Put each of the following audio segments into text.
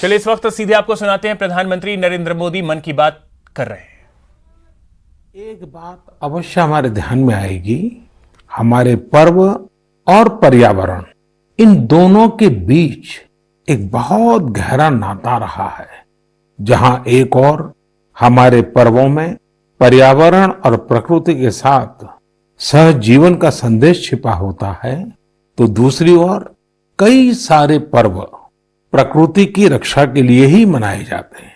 चलिए इस वक्त सीधे आपको सुनाते हैं प्रधानमंत्री नरेंद्र मोदी मन की बात कर रहे हैं। एक बात अवश्य हमारे ध्यान में आएगी, हमारे पर्व और पर्यावरण इन दोनों के बीच एक बहुत गहरा नाता रहा है। जहां एक और हमारे पर्वों में पर्यावरण और प्रकृति के साथ सहजीवन का संदेश छिपा होता है, तो दूसरी ओर कई सारे पर्व प्रकृति की रक्षा के लिए ही मनाए जाते हैं।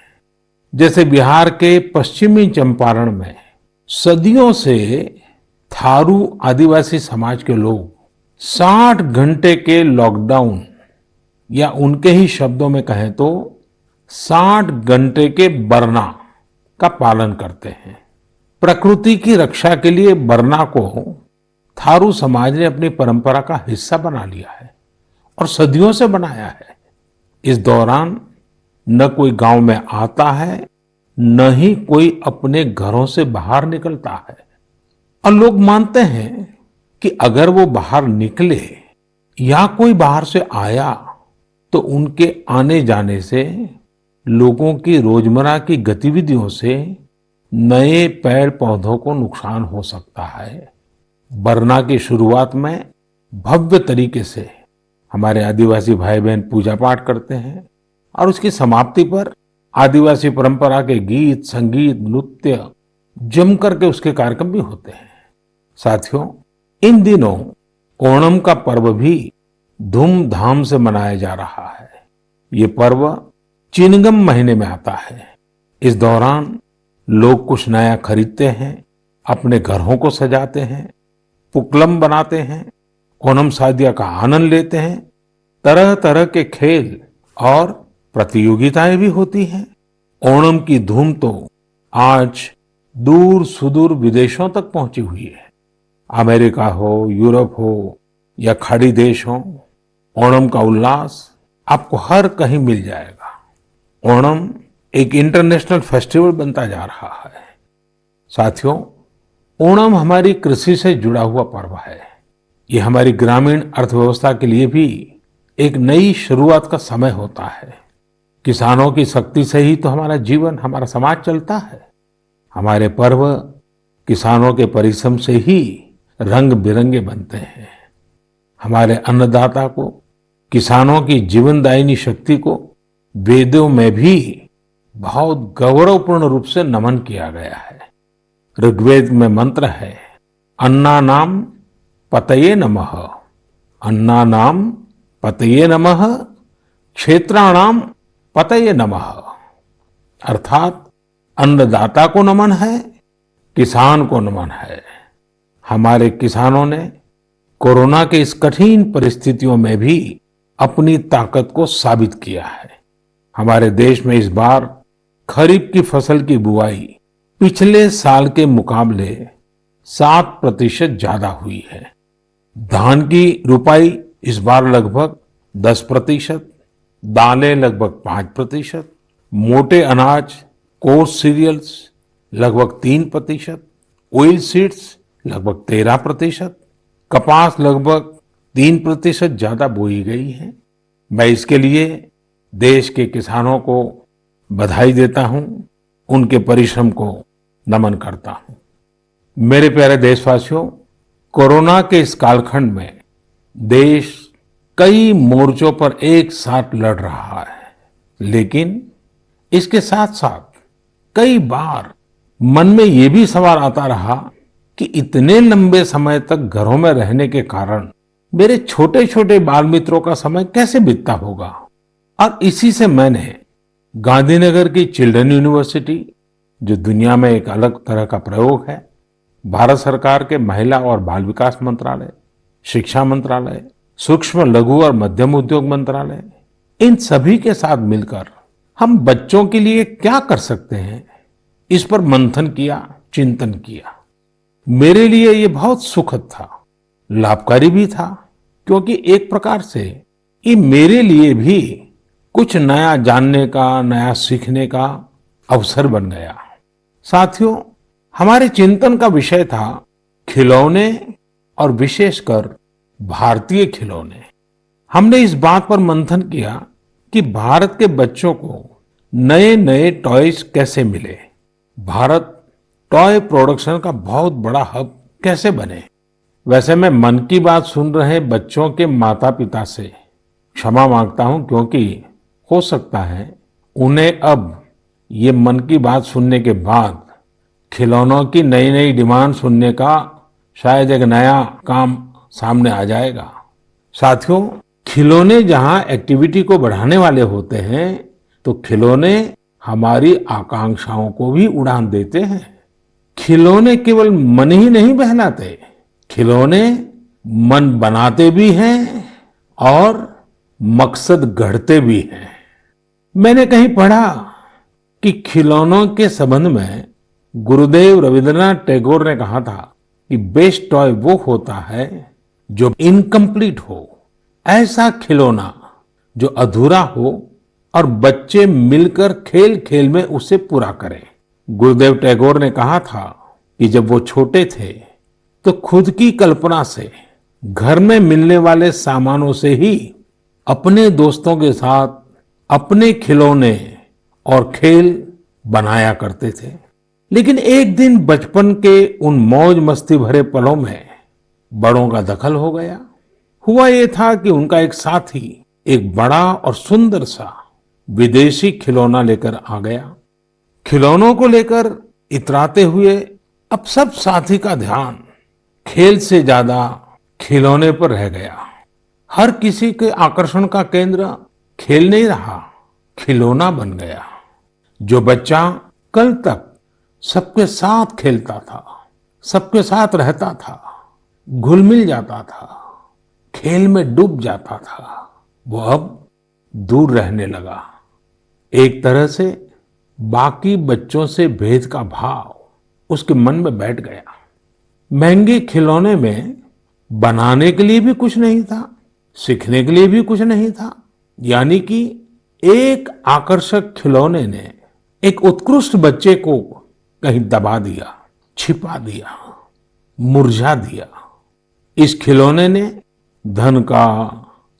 जैसे बिहार के पश्चिमी चंपारण में सदियों से थारू आदिवासी समाज के लोग 60 घंटे के लॉकडाउन, या उनके ही शब्दों में कहें तो 60 घंटे के बरना का पालन करते हैं। प्रकृति की रक्षा के लिए बरना को थारू समाज ने अपनी परंपरा का हिस्सा बना लिया है और सदियों से बनाया है। इस दौरान न कोई गांव में आता है, न ही कोई अपने घरों से बाहर निकलता है। और लोग मानते हैं कि अगर वो बाहर निकले या कोई बाहर से आया तो उनके आने जाने से लोगों की रोजमर्रा की गतिविधियों से नए पेड़ पौधों को नुकसान हो सकता है। बरना की शुरुआत में भव्य तरीके से हमारे आदिवासी भाई बहन पूजा पाठ करते हैं और उसकी समाप्ति पर आदिवासी परंपरा के गीत, संगीत, नृत्य जम करके उसके कार्यक्रम भी होते हैं। साथियों, इन दिनों ओणम का पर्व भी धूमधाम से मनाया जा रहा है। ये पर्व चिनगम महीने में आता है। इस दौरान लोग कुछ नया खरीदते हैं, अपने घरों को सजाते हैं, पुक्लम बनाते हैं, ओणम सादिया का आनंद लेते हैं। तरह तरह के खेल और प्रतियोगिताएं भी होती हैं। ओणम की धूम तो आज दूर सुदूर विदेशों तक पहुंची हुई है। अमेरिका हो, यूरोप हो या खाड़ी देश हो, ओणम का उल्लास आपको हर कहीं मिल जाएगा। ओणम एक इंटरनेशनल फेस्टिवल बनता जा रहा है। साथियों, ओणम हमारी कृषि से जुड़ा हुआ पर्व है। ये हमारी ग्रामीण अर्थव्यवस्था के लिए भी एक नई शुरुआत का समय होता है। किसानों की शक्ति से ही तो हमारा जीवन, हमारा समाज चलता है। हमारे पर्व किसानों के परिश्रम से ही रंग बिरंगे बनते हैं। हमारे अन्नदाता को, किसानों की जीवनदायिनी शक्ति को वेदों में भी बहुत गौरवपूर्ण रूप से नमन किया गया है। ऋग्वेद में मंत्र है, अन्नानाम पतये नमः, अन्नानाम पतये नमः, क्षेत्राणाम पतये नमः। अर्थात अन्नदाता को नमन है, किसान को नमन है। हमारे किसानों ने कोरोना के इस कठिन परिस्थितियों में भी अपनी ताकत को साबित किया है। हमारे देश में इस बार खरीफ की फसल की बुआई पिछले साल के मुकाबले 7% ज्यादा हुई है। धान की रुपाई इस बार लगभग 10%, दालें लगभग 5%, मोटे अनाज, कोर्स सीरियल्स लगभग 3%, ऑयल सीड्स लगभग 13%, कपास लगभग 3% ज्यादा बोई गई है। मैं इसके लिए देश के किसानों को बधाई देता हूं, उनके परिश्रम को नमन करता हूं। मेरे प्यारे देशवासियों, कोरोना के इस कालखंड में देश कई मोर्चों पर एक साथ लड़ रहा है, लेकिन इसके साथ साथ कई बार मन में ये भी सवाल आता रहा कि इतने लंबे समय तक घरों में रहने के कारण मेरे छोटे छोटे बाल मित्रों का समय कैसे बीतता होगा। और इसी से मैंने गांधीनगर की चिल्ड्रन यूनिवर्सिटी, जो दुनिया में एक अलग तरह का प्रयोग है, भारत सरकार के महिला और बाल विकास मंत्रालय, शिक्षा मंत्रालय, सूक्ष्म लघु और मध्यम उद्योग मंत्रालय, इन सभी के साथ मिलकर हम बच्चों के लिए क्या कर सकते हैं, इस पर मंथन किया, चिंतन किया। मेरे लिए ये बहुत सुखद था, लाभकारी भी था, क्योंकि एक प्रकार से ये मेरे लिए भी कुछ नया जानने का, नया सीखने का अवसर बन गया। साथियों, हमारे चिंतन का विषय था खिलौने और विशेषकर भारतीय खिलौने। हमने इस बात पर मंथन किया कि भारत के बच्चों को नए नए टॉयज कैसे मिले, भारत टॉय प्रोडक्शन का बहुत बड़ा हब कैसे बने। वैसे मैं मन की बात सुन रहे बच्चों के माता पिता से क्षमा मांगता हूं, क्योंकि हो सकता है उन्हें अब ये मन की बात सुनने के बाद खिलौनों की नई नई डिमांड सुनने का शायद एक नया काम सामने आ जाएगा। साथियों, खिलौने जहां एक्टिविटी को बढ़ाने वाले होते हैं, तो खिलौने हमारी आकांक्षाओं को भी उड़ान देते हैं। खिलौने केवल मन ही नहीं बहलाते, खिलौने मन बनाते भी हैं और मकसद गढ़ते भी हैं। मैंने कहीं पढ़ा कि खिलौनों के संबंध में गुरुदेव रविंद्रनाथ टैगोर ने कहा था कि बेस्ट टॉय वो होता है जो इनकम्प्लीट हो, ऐसा खिलौना जो अधूरा हो और बच्चे मिलकर खेल खेल में उसे पूरा करें। गुरुदेव टैगोर ने कहा था कि जब वो छोटे थे तो खुद की कल्पना से घर में मिलने वाले सामानों से ही अपने दोस्तों के साथ अपने खिलौने और खेल बनाया करते थे। लेकिन एक दिन बचपन के उन मौज मस्ती भरे पलों में बड़ों का दखल हो गया। हुआ ये था कि उनका एक साथी एक बड़ा और सुंदर सा विदेशी खिलौना लेकर आ गया। खिलौनों को लेकर इतराते हुए अब सब साथी का ध्यान खेल से ज्यादा खिलौने पर रह गया। हर किसी के आकर्षण का केंद्र खेल नहीं रहा, खिलौना बन गया। जो बच्चा कल तक सबके साथ खेलता था, सबके साथ रहता था, घुल मिल जाता था, खेल में डूब जाता था, वो अब दूर रहने लगा। एक तरह से बाकी बच्चों से भेद का भाव उसके मन में बैठ गया। महंगे खिलौने में बनाने के लिए भी कुछ नहीं था, सीखने के लिए भी कुछ नहीं था। यानी कि एक आकर्षक खिलौने ने एक उत्कृष्ट बच्चे को कहीं दबा दिया, छिपा दिया, मुरझा दिया। इस खिलौने ने धन का,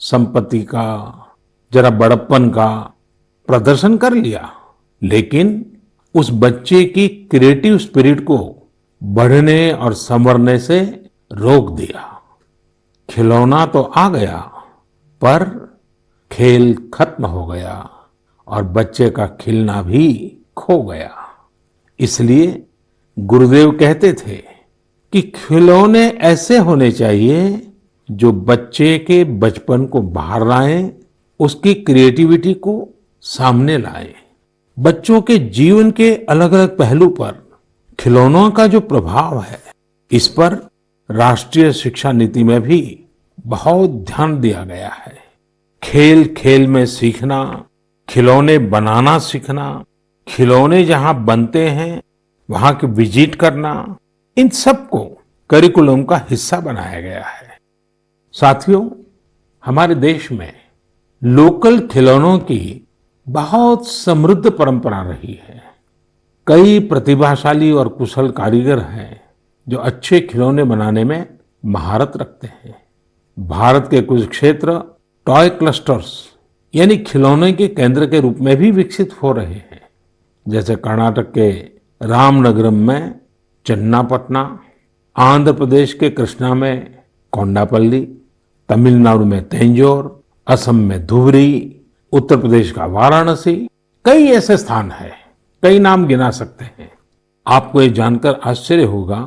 संपत्ति का, जरा बड़प्पन का प्रदर्शन कर लिया, लेकिन उस बच्चे की क्रिएटिव स्पिरिट को बढ़ने और संवरने से रोक दिया। खिलौना तो आ गया, पर खेल खत्म हो गया और बच्चे का खिलना भी खो गया। इसलिए गुरुदेव कहते थे कि खिलौने ऐसे होने चाहिए जो बच्चे के बचपन को बाहर लाएं, उसकी क्रिएटिविटी को सामने लाएं। बच्चों के जीवन के अलग अलग पहलू पर खिलौनों का जो प्रभाव है, इस पर राष्ट्रीय शिक्षा नीति में भी बहुत ध्यान दिया गया है। खेल खेल में सीखना, खिलौने बनाना सीखना, खिलौने जहां बनते हैं वहां की विजिट करना, इन सबको करिकुलम का हिस्सा बनाया गया है। साथियों, हमारे देश में लोकल खिलौनों की बहुत समृद्ध परंपरा रही है। कई प्रतिभाशाली और कुशल कारीगर हैं जो अच्छे खिलौने बनाने में महारत रखते हैं। भारत के कुछ क्षेत्र टॉय क्लस्टर्स यानी खिलौने के केंद्र के रूप में भी विकसित हो रहे हैं। जैसे कर्नाटक के रामनगरम में चन्नापटना, आंध्र प्रदेश के कृष्णा में कोंडापल्ली, तमिलनाडु में तंजौर, असम में धुबरी, उत्तर प्रदेश का वाराणसी, कई ऐसे स्थान हैं, कई नाम गिना सकते हैं। आपको ये जानकर आश्चर्य होगा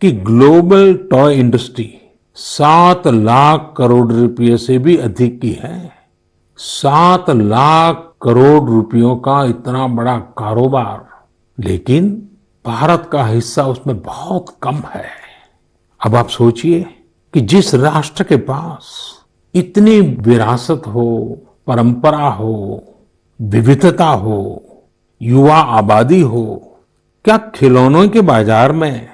कि global toy industry 7 lakh crore रुपए से भी अधिक की है। 7 लाख करोड़ रुपयों का इतना बड़ा कारोबार, लेकिन भारत का हिस्सा उसमें बहुत कम है। अब आप सोचिए कि जिस राष्ट्र के पास इतनी विरासत हो, परंपरा हो, विविधता हो, युवा आबादी हो, क्या खिलौनों के बाजार में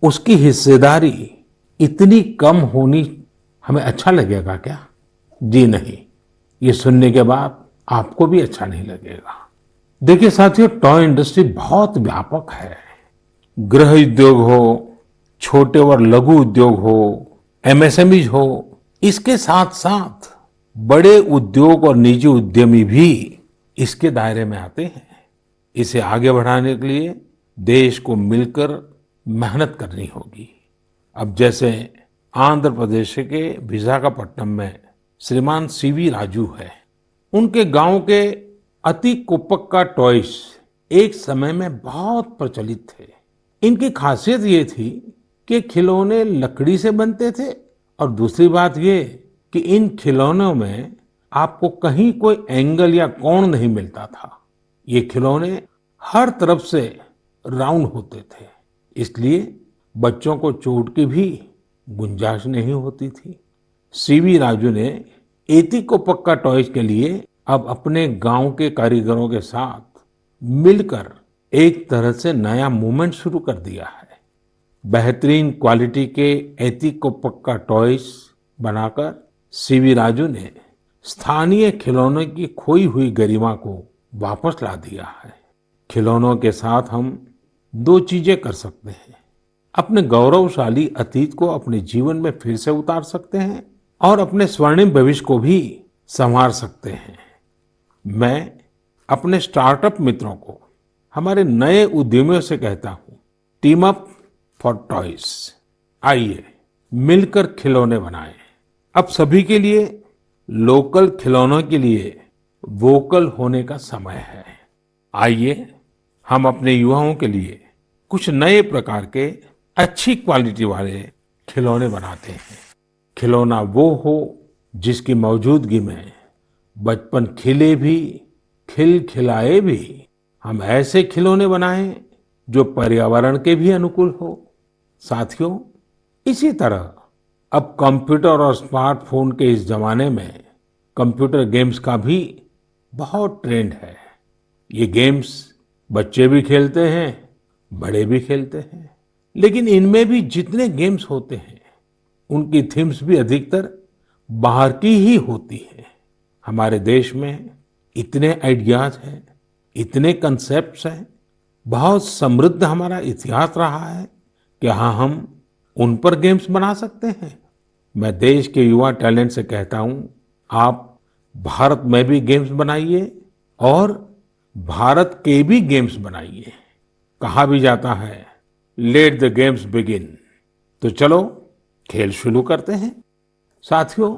उसकी हिस्सेदारी इतनी कम होनी हमें अच्छा लगेगा क्या? जी नहीं, ये सुनने के बाद आपको भी अच्छा नहीं लगेगा। देखिए साथियों, टॉय इंडस्ट्री बहुत व्यापक है। गृह उद्योग हो, छोटे और लघु उद्योग हो, एमएसएमईज हो, इसके साथ साथ बड़े उद्योग और निजी उद्यमी भी इसके दायरे में आते हैं। इसे आगे बढ़ाने के लिए देश को मिलकर मेहनत करनी होगी। अब जैसे आंध्र प्रदेश के विशाखापट्टनम में श्रीमान सीवी राजू है। उनके गांव के अति कोप्पका टॉयज एक समय में बहुत प्रचलित थे। इनकी खासियत ये थी कि खिलौने लकड़ी से बनते थे और दूसरी बात ये कि इन खिलौनों में आपको कहीं कोई एंगल या कोण नहीं मिलता था। ये खिलौने हर तरफ से राउंड होते थे, इसलिए बच्चों को चोट की भी गुंजाइश नहीं होती थी। सीवी राजू ने एती को पक्का टॉयज के लिए अब अपने गांव के कारीगरों के साथ मिलकर एक तरह से नया मूवमेंट शुरू कर दिया है। बेहतरीन क्वालिटी के एती को पक्का टॉयज बनाकर सीवी राजू ने स्थानीय खिलौनों की खोई हुई गरिमा को वापस ला दिया है। खिलौनों के साथ हम दो चीजें कर सकते हैं। अपने गौरवशाली अतीत को अपने जीवन में फिर से उतार सकते हैं और अपने स्वर्णिम भविष्य को भी संवार सकते हैं। मैं अपने स्टार्टअप मित्रों को, हमारे नए उद्यमियों से कहता हूं, टीम अप फॉर टॉयज। आइए मिलकर खिलौने बनाएं। अब सभी के लिए लोकल खिलौनों के लिए वोकल होने का समय है। आइए हम अपने युवाओं के लिए कुछ नए प्रकार के अच्छी क्वालिटी वाले खिलौने बनाते हैं। खिलौना वो हो जिसकी मौजूदगी में बचपन खिले भी, खिलखिलाए भी। हम ऐसे खिलौने बनाएं जो पर्यावरण के भी अनुकूल हो। साथियों, इसी तरह अब कंप्यूटर और स्मार्टफोन के इस जमाने में कंप्यूटर गेम्स का भी बहुत ट्रेंड है। ये गेम्स बच्चे भी खेलते हैं, बड़े भी खेलते हैं, लेकिन इनमें भी जितने गेम्स होते हैं उनकी थीम्स भी अधिकतर बाहर की ही होती है। हमारे देश में इतने आइडियाज हैं, इतने कंसेप्ट्स हैं, बहुत समृद्ध हमारा इतिहास रहा है कि हाँ, हम उन पर गेम्स बना सकते हैं। मैं देश के युवा टैलेंट से कहता हूं, आप भारत में भी गेम्स बनाइए और भारत के भी गेम्स बनाइए। कहा भी जाता है, लेट द गेम्स बिगिन। तो चलो खेल शुरू करते हैं। साथियों,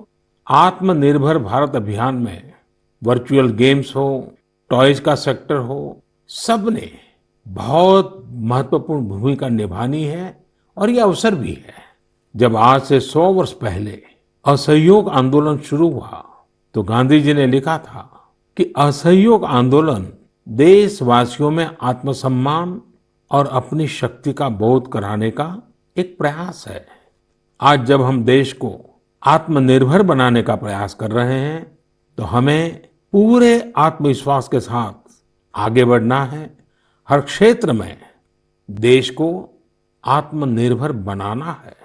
आत्मनिर्भर भारत अभियान में वर्चुअल गेम्स हो, टॉयज का सेक्टर हो, सबने बहुत महत्वपूर्ण भूमिका निभानी है और ये अवसर भी है। जब आज से 100 वर्ष पहले असहयोग आंदोलन शुरू हुआ तो गांधी जी ने लिखा था कि असहयोग आंदोलन देशवासियों में आत्मसम्मान और अपनी शक्ति का बोध कराने का एक प्रयास है। आज जब हम देश को आत्मनिर्भर बनाने का प्रयास कर रहे हैं तो हमें पूरे आत्मविश्वास के साथ आगे बढ़ना है। हर क्षेत्र में देश को आत्मनिर्भर बनाना है।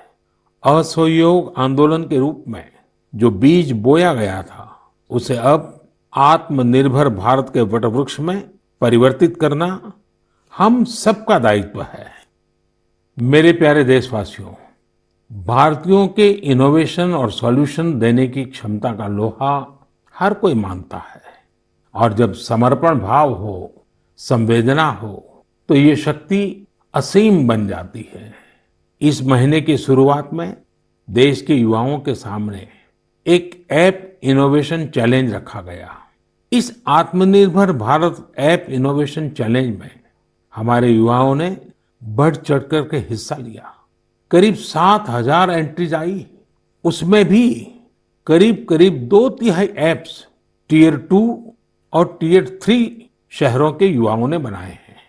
असहयोग आंदोलन के रूप में जो बीज बोया गया था उसे अब आत्मनिर्भर भारत के वटवृक्ष में परिवर्तित करना हम सबका दायित्व है। मेरे प्यारे देशवासियों, भारतीयों के इनोवेशन और सॉल्यूशन देने की क्षमता का लोहा हर कोई मानता है और जब समर्पण भाव हो, संवेदना हो तो ये शक्ति असीम बन जाती है। इस महीने की शुरुआत में देश के युवाओं के सामने एक ऐप इनोवेशन चैलेंज रखा गया। इस आत्मनिर्भर भारत ऐप इनोवेशन चैलेंज में हमारे युवाओं ने बढ़ चढ़ कर के हिस्सा लिया। करीब 7,000 एंट्रीज आई। उसमें भी करीब करीब 2/3 ऐप्स टियर 2 और टियर 3 शहरों के युवाओं ने बनाए हैं।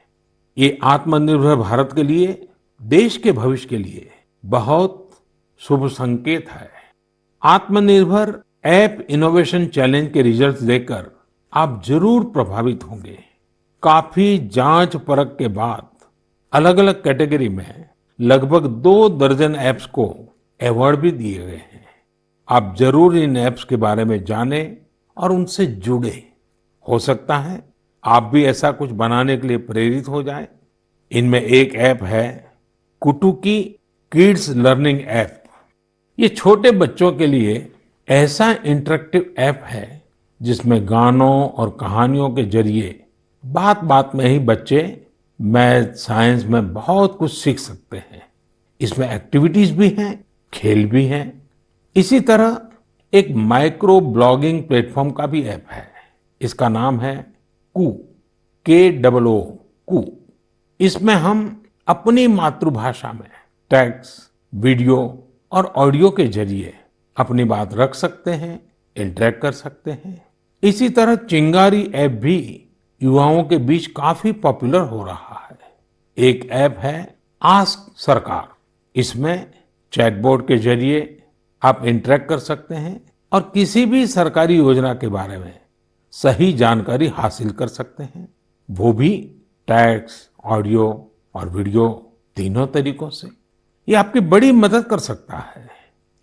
ये आत्मनिर्भर भारत के लिए, देश के भविष्य के लिए बहुत शुभ संकेत है। आत्मनिर्भर ऐप इनोवेशन चैलेंज के रिजल्ट्स देखकर आप जरूर प्रभावित होंगे। काफी जांच परख के बाद अलग अलग कैटेगरी में लगभग 2 दर्जन ऐप्स को अवार्ड भी दिए गए हैं। आप जरूर इन ऐप्स के बारे में जानें और उनसे जुड़े। हो सकता है आप भी ऐसा कुछ बनाने के लिए प्रेरित हो जाएं। इनमें एक ऐप है कुटुकी किड्स लर्निंग ऐप। ये छोटे बच्चों के लिए ऐसा इंटरेक्टिव ऐप है जिसमें गानों और कहानियों के जरिए बात बात में ही बच्चे मैथ साइंस में बहुत कुछ सीख सकते हैं। इसमें एक्टिविटीज भी हैं, खेल भी हैं। इसी तरह एक माइक्रो ब्लॉगिंग प्लेटफॉर्म का भी ऐप है। इसका नाम है कू, KOO कू। इसमें हम अपनी मातृभाषा में टेक्स्ट, वीडियो और ऑडियो के जरिए अपनी बात रख सकते हैं, इंटरेक्ट कर सकते हैं। इसी तरह चिंगारी ऐप भी युवाओं के बीच काफी पॉपुलर हो रहा है। एक ऐप है आस्क सरकार। इसमें चैटबॉट के जरिए आप इंटरेक्ट कर सकते हैं और किसी भी सरकारी योजना के बारे में सही जानकारी हासिल कर सकते हैं, वो भी टेक्स्ट, ऑडियो और वीडियो तीनों तरीकों से। ये आपकी बड़ी मदद कर सकता है।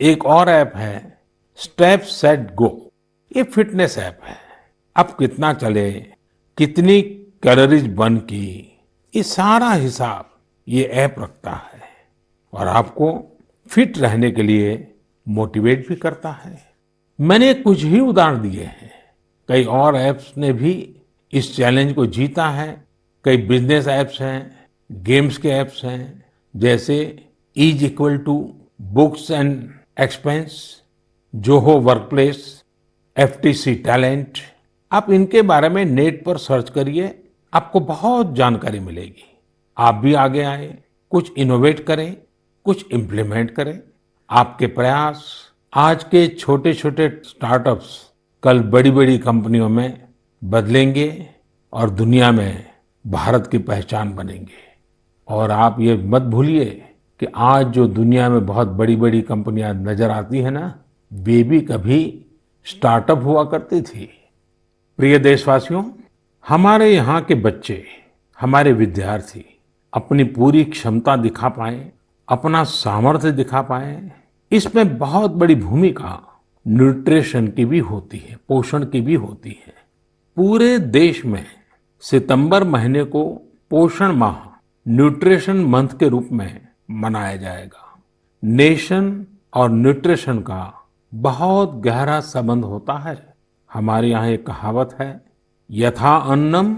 एक और ऐप है स्टेप सेट गो। ये फिटनेस ऐप है। अब कितना चले, कितनी कैलोरीज बर्न की, ये सारा हिसाब ये ऐप रखता है और आपको फिट रहने के लिए मोटिवेट भी करता है। मैंने कुछ ही उदाहरण दिए हैं, कई और ऐप्स ने भी इस चैलेंज को जीता है। कई बिजनेस ऐप्स हैं, गेम्स के ऐप्स हैं, जैसे is equal to books and expense, Zoho workplace, FTC talent. आप इनके बारे में नेट पर सर्च करिए, आपको बहुत जानकारी मिलेगी। आप भी आगे आए, कुछ इनोवेट करें, कुछ इम्प्लीमेंट करें। आपके प्रयास आज के छोटे छोटे स्टार्टअप्स कल बड़ी बड़ी कंपनियों में बदलेंगे और दुनिया में भारत की पहचान बनेंगे। और आप ये मत भूलिए कि आज जो दुनिया में बहुत बड़ी बड़ी कंपनियां नजर आती है ना, वे भी कभी स्टार्टअप हुआ करती थी। प्रिय देशवासियों, हमारे यहाँ के बच्चे, हमारे विद्यार्थी अपनी पूरी क्षमता दिखा पाए, अपना सामर्थ्य दिखा पाए, इसमें बहुत बड़ी भूमिका न्यूट्रिशन की भी होती है, पोषण की भी होती है। पूरे देश में सितंबर महीने को पोषण माह, न्यूट्रिशन मंथ के रूप में मनाया जाएगा। नेशन और न्यूट्रिशन का बहुत गहरा संबंध होता है। हमारे यहाँ एक कहावत है, यथा अन्नम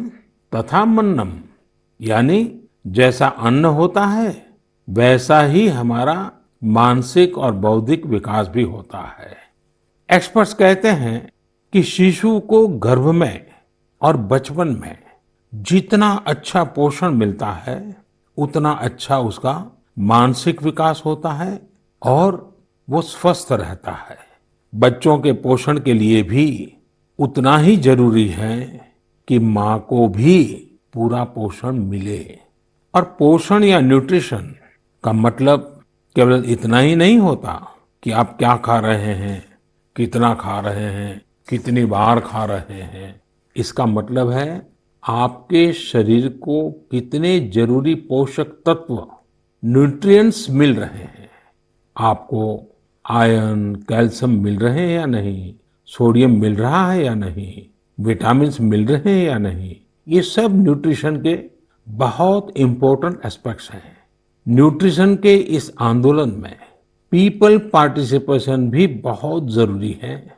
तथा मन्नम, यानी जैसा अन्न होता है वैसा ही हमारा मानसिक और बौद्धिक विकास भी होता है। एक्सपर्ट्स कहते हैं कि शिशु को गर्भ में और बचपन में जितना अच्छा पोषण मिलता है, उतना अच्छा उसका मानसिक विकास होता है और वो स्वस्थ रहता है। बच्चों के पोषण के लिए भी उतना ही जरूरी है कि माँ को भी पूरा पोषण मिले। और पोषण या न्यूट्रिशन का मतलब केवल इतना ही नहीं होता कि आप क्या खा रहे हैं, कितना खा रहे हैं, कितनी बार खा रहे हैं। इसका मतलब है आपके शरीर को कितने जरूरी पोषक तत्व, न्यूट्रिएंट्स मिल रहे हैं। आपको आयरन, कैल्शियम मिल रहे हैं या नहीं, सोडियम मिल रहा है या नहीं, विटामिन्स मिल रहे हैं या नहीं, ये सब न्यूट्रिशन के बहुत इंपॉर्टेंट एस्पेक्ट्स हैं। न्यूट्रिशन के इस आंदोलन में पीपल पार्टिसिपेशन भी बहुत जरूरी है।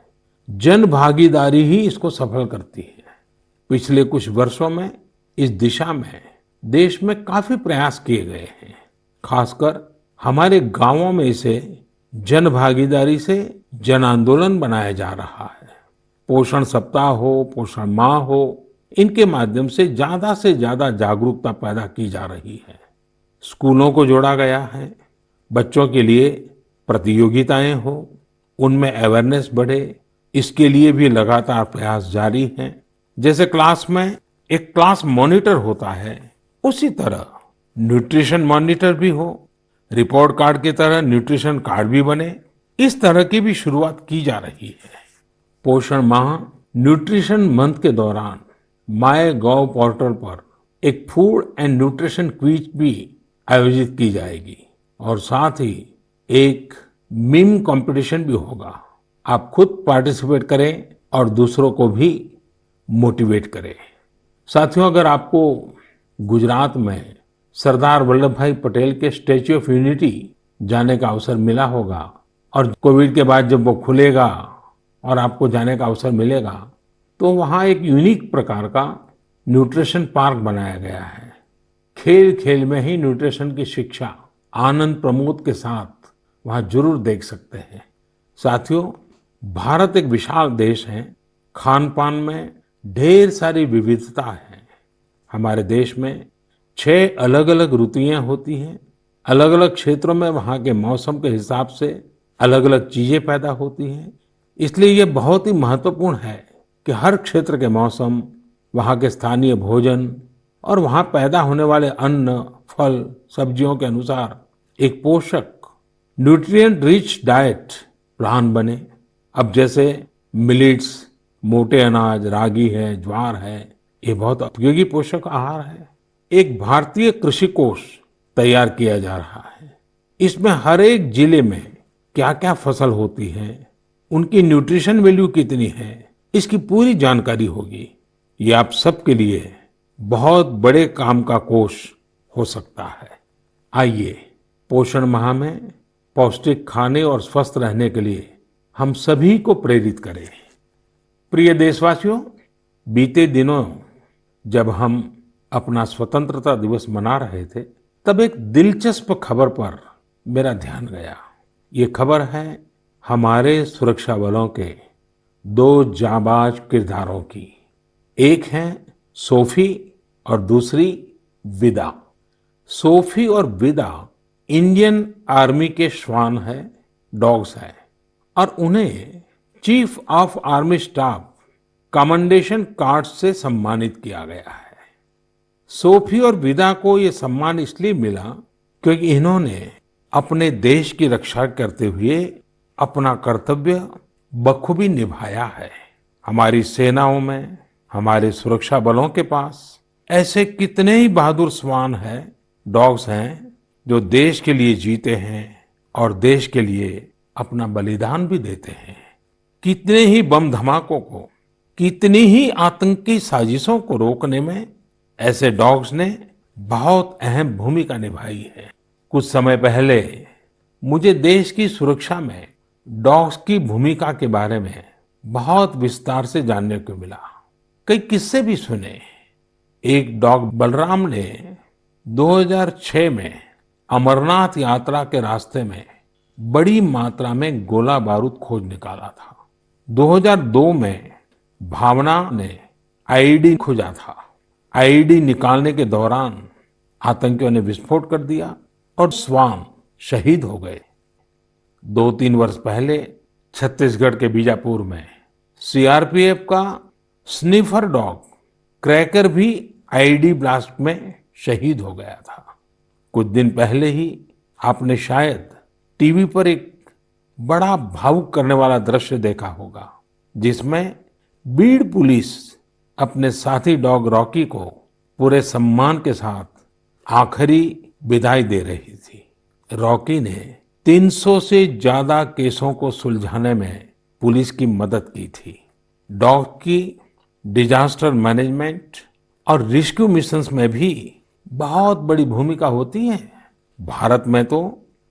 जन भागीदारी ही इसको सफल करती है। पिछले कुछ वर्षों में इस दिशा में देश में काफी प्रयास किए गए हैं। खासकर हमारे गांवों में इसे जन भागीदारी से जन आंदोलन बनाया जा रहा है। पोषण सप्ताह हो, पोषण माह हो, इनके माध्यम से ज्यादा जागरूकता पैदा की जा रही है। स्कूलों को जोड़ा गया है, बच्चों के लिए प्रतियोगिताएं हो, उनमें अवेयरनेस बढ़े, इसके लिए भी लगातार प्रयास जारी हैं। जैसे क्लास में एक क्लास मॉनिटर होता है, उसी तरह न्यूट्रिशन मॉनिटर भी हो, रिपोर्ट कार्ड की तरह न्यूट्रिशन कार्ड भी बने। इस तरह की भी शुरुआत की जा रही है। पोषण माह, न्यूट्रिशन मंथ के दौरान माय गॉव पोर्टल पर एक फूड एंड न्यूट्रिशन क्विज भी आयोजित की जाएगी और साथ ही एक मीम कंपटीशन भी होगा। आप खुद पार्टिसिपेट करें और दूसरों को भी मोटिवेट करें। साथियों, अगर आपको गुजरात में सरदार वल्लभ भाई पटेल के स्टैच्यू ऑफ यूनिटी जाने का अवसर मिला होगा और कोविड के बाद जब वो खुलेगा और आपको जाने का अवसर मिलेगा तो वहाँ एक यूनिक प्रकार का न्यूट्रिशन पार्क बनाया गया है। खेल खेल में ही न्यूट्रिशन की शिक्षा आनंद प्रमोद के साथ वहाँ जरूर देख सकते हैं। साथियों, भारत एक विशाल देश है। खान पान में ढेर सारी विविधता है। हमारे देश में 6 अलग अलग ऋतुएं होती हैं। अलग अलग क्षेत्रों में वहाँ के मौसम के हिसाब से अलग अलग चीजें पैदा होती हैं। इसलिए ये बहुत ही महत्वपूर्ण है कि हर क्षेत्र के मौसम, वहाँ के स्थानीय भोजन और वहाँ पैदा होने वाले अन्न, फल, सब्जियों के अनुसार एक पोषक न्यूट्रिएंट रिच डाइट प्लान बने। अब जैसे मिलेट्स, मोटे अनाज, रागी है, ज्वार है, ये बहुत उपयोगी पोषक आहार है। एक भारतीय कृषि कोष तैयार किया जा रहा है। इसमें हर एक जिले में क्या क्या फसल होती है, उनकी न्यूट्रिशन वैल्यू कितनी है, इसकी पूरी जानकारी होगी। ये आप सबके लिए बहुत बड़े काम का कोष हो सकता है। आइए, पोषण माह में पौष्टिक खाने और स्वस्थ रहने के लिए हम सभी को प्रेरित करें। प्रिय देशवासियों, बीते दिनों जब हम अपना स्वतंत्रता दिवस मना रहे थे, तब एक दिलचस्प खबर पर मेरा ध्यान गया। ये खबर है हमारे सुरक्षा बलों के 2 जाबाज किरदारों की। एक है सोफी और दूसरी विदा। सोफी और विदा इंडियन आर्मी के श्वान है, डॉग्स है, और उन्हें chief of army staff commendation card से सम्मानित किया गया है। सोफी और विदा को ये सम्मान इसलिए मिला क्योंकि इन्होंने अपने देश की रक्षा करते हुए अपना कर्तव्य बखूबी निभाया है। हमारी सेनाओं में, हमारे सुरक्षा बलों के पास ऐसे कितने ही बहादुर श्वान हैं, डॉग्स हैं, जो देश के लिए जीते हैं और देश के लिए अपना बलिदान भी देते हैं। कितने ही बम धमाकों को, कितनी ही आतंकी साजिशों को रोकने में ऐसे डॉग्स ने बहुत अहम भूमिका निभाई है। कुछ समय पहले मुझे देश की सुरक्षा में डॉग्स की भूमिका के बारे में बहुत विस्तार से जानने को मिला। कई किस्से भी सुने। एक डॉग बलराम ने 2006 में अमरनाथ यात्रा के रास्ते में बड़ी मात्रा में गोला बारूद खोज निकाला था। 2002 में भावना ने आईईडी खोजा था। आईईडी निकालने के दौरान आतंकियों ने विस्फोट कर दिया और श्वान शहीद हो गए। 2-3 वर्ष पहले छत्तीसगढ़ के बीजापुर में सीआरपीएफ का स्निफर डॉग क्रैकर भी आईईडी ब्लास्ट में शहीद हो गया था। कुछ दिन पहले ही आपने शायद टीवी पर एक बड़ा भावुक करने वाला दृश्य देखा होगा, जिसमें बीड़ पुलिस अपने साथी डॉग रॉकी को पूरे सम्मान के साथ आखिरी विदाई दे रही थी। रॉकी ने 300 से ज्यादा केसों को सुलझाने में पुलिस की मदद की थी। डॉग की डिजास्टर मैनेजमेंट और रेस्क्यू मिशंस में भी बहुत बड़ी भूमिका होती है। भारत में तो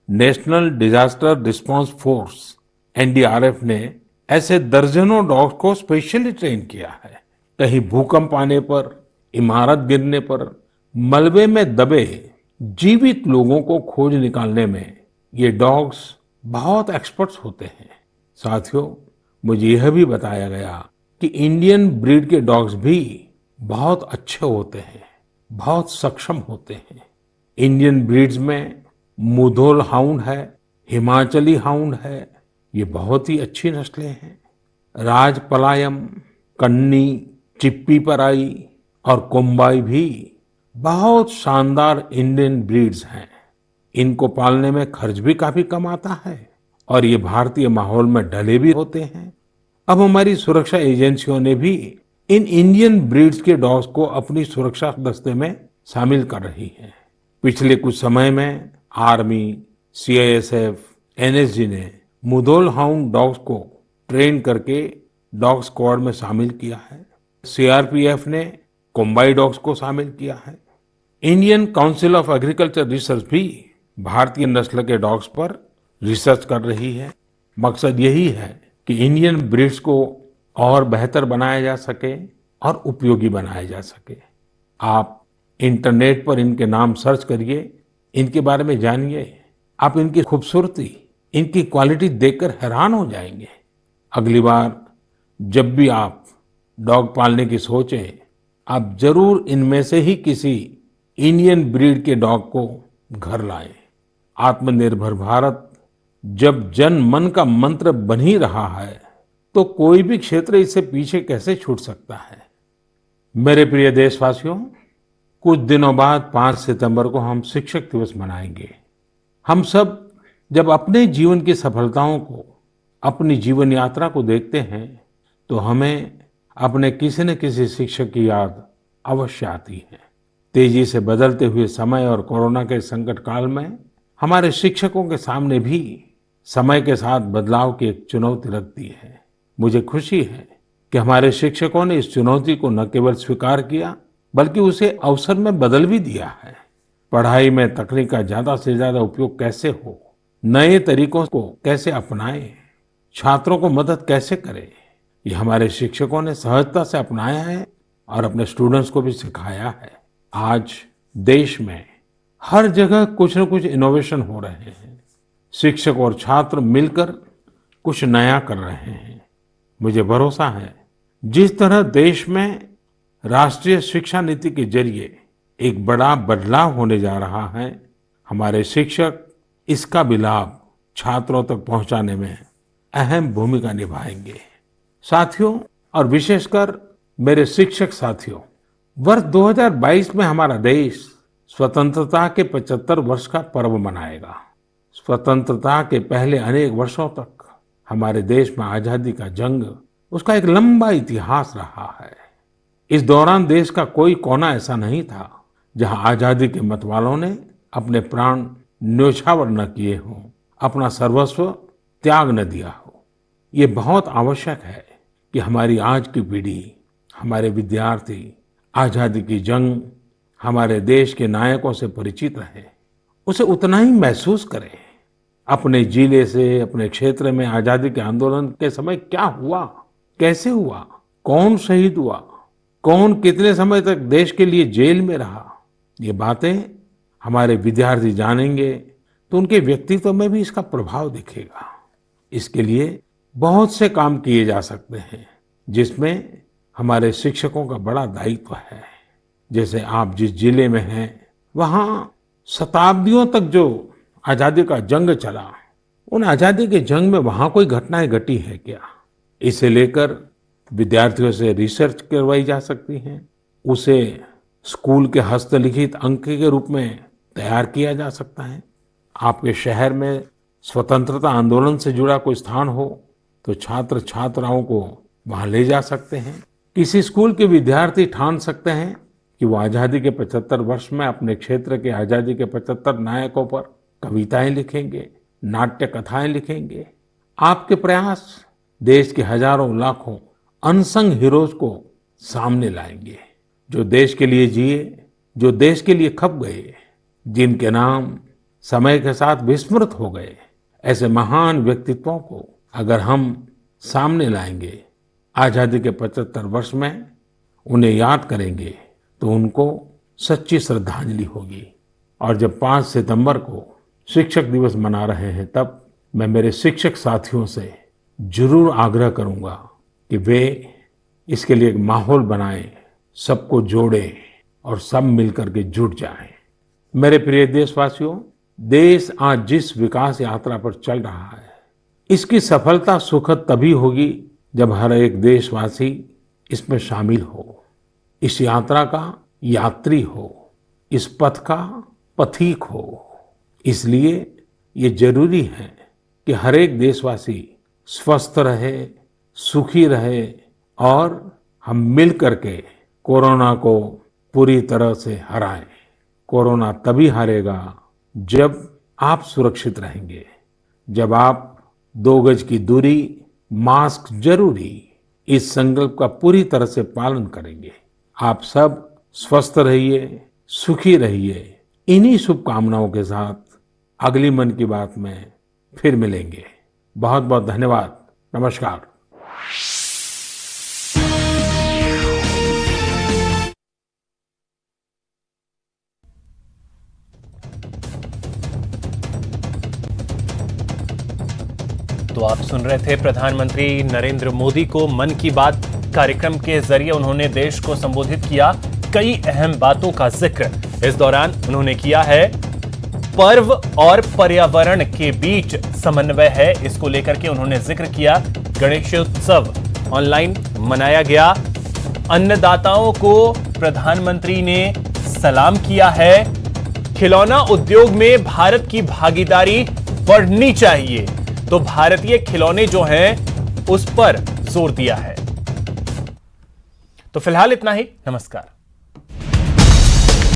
national disaster response force NDRF ने ऐसे दर्जनों डॉग्स को स्पेशली ट्रेन किया है। कहीं भूकंप आने पर, इमारत गिरने पर, मलबे में दबे जीवित लोगों को खोज निकालने में ये डॉग्स बहुत एक्सपर्ट्स होते हैं। साथियों, मुझे यह भी बताया गया कि इंडियन ब्रीड के डॉग्स भी बहुत अच्छे होते हैं, बहुत सक्षम होते हैं। इंडियन ब्रीड्स में मुधोल हाउंड है, हिमाचली हाउंड है, ये बहुत ही अच्छी नस्लें हैं। राजपलायम, कन्नी, चिप्पी पराई और कोम्बाई भी बहुत शानदार इंडियन ब्रीड्स हैं। इनको पालने में खर्च भी काफी कम आता है और ये भारतीय माहौल में ढले भी होते हैं। अब हमारी सुरक्षा एजेंसियों ने भी इन इंडियन ब्रीड्स के डॉग्स को अपनी सुरक्षा दस्ते में शामिल कर रही है। पिछले कुछ समय में आर्मी, सीआईएसएफ, एनएसजी ने मुधोल हाउंड डॉग्स को ट्रेन करके डॉग स्क्वाड में शामिल किया है। सीआरपीएफ ने कोम्बाई डॉग्स को शामिल किया है। Indian council of agriculture research भी भारतीय नस्ल के डॉग्स पर रिसर्च कर रही है। मकसद यही है कि इंडियन ब्रीड्स को और बेहतर बनाया जा सके और उपयोगी बनाया जा सके। आप इंटरनेट पर इनके नाम सर्च करिए, इनके बारे में जानिए। आप इनकी खूबसूरती, इनकी क्वालिटी देखकर हैरान हो जाएंगे। अगली बार जब भी आप डॉग पालने की सोचें, आप जरूर इनमें से ही किसी इंडियन ब्रीड के डॉग को घर लाएं। आत्मनिर्भर भारत जब जन मन का मंत्र बन ही रहा है, तो कोई भी क्षेत्र इससे पीछे कैसे छूट सकता है। मेरे प्रिय देशवासियों, कुछ दिनों बाद 5 सितंबर को हम शिक्षक दिवस मनाएंगे। हम सब जब अपने जीवन की सफलताओं को, अपनी जीवन यात्रा को देखते हैं, तो हमें अपने किसी न किसी शिक्षक की याद अवश्य आती है। तेजी से बदलते हुए समय और कोरोना के संकट काल में हमारे शिक्षकों के सामने भी समय के साथ बदलाव की एक चुनौती रखती है। मुझे खुशी है कि हमारे शिक्षकों ने इस चुनौती को न केवल स्वीकार किया, बल्कि उसे अवसर में बदल भी दिया है। पढ़ाई में तकनीक का ज्यादा से ज्यादा उपयोग कैसे हो, नए तरीकों को कैसे अपनाएं, छात्रों को मदद कैसे करें, ये हमारे शिक्षकों ने सहजता से अपनाया है और अपने स्टूडेंट्स को भी सिखाया है। आज देश में हर जगह कुछ न कुछ इनोवेशन हो रहे हैं। शिक्षक और छात्र मिलकर कुछ नया कर रहे हैं। मुझे भरोसा है, जिस तरह देश में राष्ट्रीय शिक्षा नीति के जरिए एक बड़ा बदलाव होने जा रहा है, हमारे शिक्षक इसका भी लाभ छात्रों तक पहुंचाने में अहम भूमिका निभाएंगे। साथियों, और विशेषकर मेरे शिक्षक साथियों, वर्ष 2022 में हमारा देश स्वतंत्रता के 75 वर्ष का पर्व मनाएगा। स्वतंत्रता के पहले अनेक वर्षों तक हमारे देश में आजादी का जंग, उसका एक लंबा इतिहास रहा है। इस दौरान देश का कोई कोना ऐसा नहीं था जहां आजादी के मतवालों ने अपने प्राण न्योछावर न किए हों, अपना सर्वस्व त्याग न दिया हो। ये बहुत आवश्यक है कि हमारी आज की पीढ़ी, हमारे विद्यार्थी आजादी की जंग, हमारे देश के नायकों से परिचित रहे, उसे उतना ही महसूस करें। अपने जिले से, अपने क्षेत्र में आजादी के आंदोलन के समय क्या हुआ, कैसे हुआ, कौन शहीद हुआ, कौन कितने समय तक देश के लिए जेल में रहा, ये बातें हमारे विद्यार्थी जानेंगे तो उनके व्यक्तित्व में भी इसका प्रभाव दिखेगा। इसके लिए बहुत से काम किए जा सकते हैं, जिसमें हमारे शिक्षकों का बड़ा दायित्व है। जैसे आप जिस जिले में हैं, वहाँ शताब्दियों तक जो आजादी का जंग चला, उन आजादी के जंग में वहाँ कोई घटनाएं घटी है क्या, इसे लेकर विद्यार्थियों से रिसर्च करवाई जा सकती है। उसे स्कूल के हस्तलिखित अंक के रूप में तैयार किया जा सकता है। आपके शहर में स्वतंत्रता आंदोलन से जुड़ा कोई स्थान हो तो छात्र छात्राओं को वहां ले जा सकते हैं। किसी स्कूल के विद्यार्थी ठान सकते हैं कि वो आजादी के 75 वर्ष में अपने क्षेत्र के आजादी के 75 नायकों पर कविताएं लिखेंगे, नाट्य कथाएं लिखेंगे। आपके प्रयास देश के हजारों लाखों अनसंग हीरोज को सामने लाएंगे, जो देश के लिए जिए, जो देश के लिए खप गए, जिनके नाम समय के साथ विस्मृत हो गए। ऐसे महान व्यक्तित्वों को अगर हम सामने लाएंगे, आजादी के 75 वर्ष में उन्हें याद करेंगे, तो उनको सच्ची श्रद्धांजलि होगी। और जब 5 सितंबर को शिक्षक दिवस मना रहे हैं, तब मैं मेरे शिक्षक साथियों से जरूर आग्रह करूंगा कि वे इसके लिए एक माहौल बनाएं, सबको जोड़ें और सब मिलकर के जुट जाएं। मेरे प्रिय देशवासियों, देश आज जिस विकास यात्रा पर चल रहा है, इसकी सफलता सुखद तभी होगी जब हर एक देशवासी इसमें शामिल हो, इस यात्रा का यात्री हो, इस पथ का पथिक हो। इसलिए ये जरूरी है कि हर एक देशवासी स्वस्थ रहे, सुखी रहे और हम मिल करके कोरोना को पूरी तरह से हराएं। कोरोना तभी हारेगा जब आप सुरक्षित रहेंगे, जब आप 2 गज की दूरी, मास्क जरूरी, इस संकल्प का पूरी तरह से पालन करेंगे। आप सब स्वस्थ रहिए, सुखी रहिए। इन्हीं शुभकामनाओं के साथ अगली मन की बात में फिर मिलेंगे। बहुत बहुत धन्यवाद। नमस्कार। तो आप सुन रहे थे प्रधानमंत्री नरेंद्र मोदी को मन की बात कार्यक्रम के जरिए उन्होंने देश को संबोधित किया। कई अहम बातों का जिक्र इस दौरान उन्होंने किया है। पर्व और पर्यावरण के बीच समन्वय है, इसको लेकर के उन्होंने जिक्र किया। गणेशोत्सव ऑनलाइन मनाया गया। अन्नदाताओं को प्रधानमंत्री ने सलाम किया है। खिलौना उद्योग में भारत की भागीदारी बढ़नी चाहिए, तो भारतीय खिलौने जो हैं उस पर जोर दिया है। तो फिलहाल इतना ही। नमस्कार।